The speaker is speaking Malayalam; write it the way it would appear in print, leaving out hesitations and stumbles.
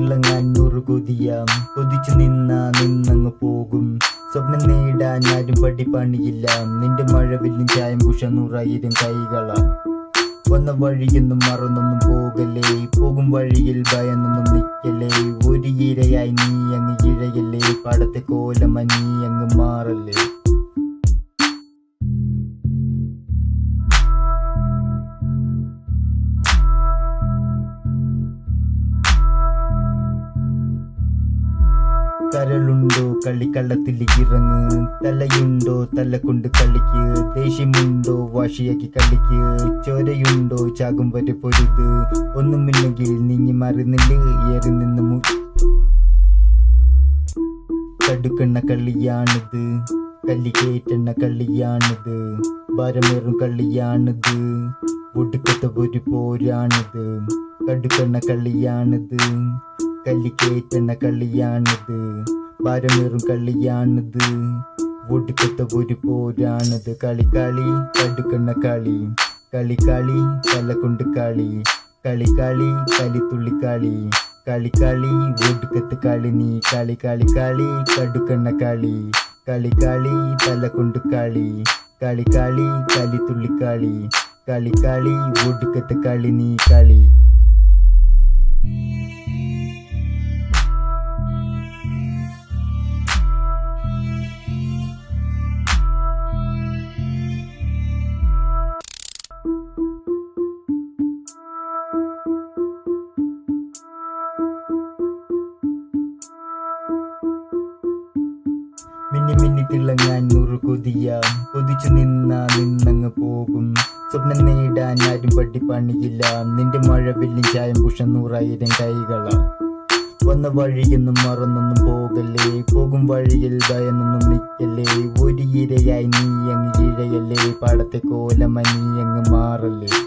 തിളങ്ങാൻ കൊതിയാം. കൊതിച്ചു നിന്നങ്ങ് പോകും. സ്വപ്നം നേടാൻ ആരും പണിയില്ല. നിന്റെ മഴവില്ലും ചായം പുഷ 100,000 കൈകളാ. വന്ന വഴിയൊന്നും മറന്നൊന്നും പോകലേ. പോകും വഴിയിൽ ഭയന്നൊന്നും നിൽക്കലേ. ഒരു ഇരയായി നീ അങ്ങ് ഇഴയല്ലേ. പാടത്തെ കോലമ നീ അങ്ങ് മാറല്ലേ. കരളുണ്ടോ കളിക്കള്ളത്തിൽ ഇറങ്ങ്. തലയുണ്ടോ തല കൊണ്ട് കളിക്ക്. ദേഷ്യമുണ്ടോ വാശിയാക്കി കളിക്ക്. ചോരയുണ്ടോ ചാകും വരെ പൊരുത്. ഒന്നുമില്ലെങ്കിൽ നീങ്ങി മറിന്നില് ഏറി നിന്ന് കടുക്കണ്ണ കളിയാണിത്. കല്ലി കേറ്റെണ്ണ കളിയാണിത്. ഭാരമേറും കളിയാണിത്. ഒടുക്കത്തെ ഒരു പോരാണിത്. കടുക്കണ്ണ കളിയാണിത്. കല്ലിക്കേറ്റെണ്ണ കളിയാണിത്. ഭാരമേറും കളിയാണിത്. ഒടുക്കത്തെ ഒരു പോരാണിത്. കളി കടുക്കണ്ണ കളി. കളി തല കൊണ്ട് കളി. കളി കലിത്തുള്ളി കളി. കളി ഒടുക്കത്തെ കളി നീ. കളി കടുക്കണ്ണ കളി. കളി തല കൊണ്ട് കളി. കളി കലിത്തുള്ളി കളി. കളി ഒടുക്കത്തെ കളി നീ കളി. മിന്നി തിളങ്ങാൻ കൊതിയാം. കൊതിച്ചു നിന്നങ്ങ് പോകും. സ്വപ്നം നേടാൻ ആരും പണിയില്ല. നിന്റെ മഴവില്ലും ചായം പുഷ 100,000 കൈകളാ. വന്ന വഴിയൊന്നും മറന്നൊന്നും പോകലേ. പോകും വഴിയിൽ ഭയന്നൊന്നും നിൽക്കലേ. ഒരു ഇരയായി നീ അങ്ങ് ഇഴയല്ലേ. പാടത്തെ കോലമ നീ അങ്ങ് മാറല്ലേ.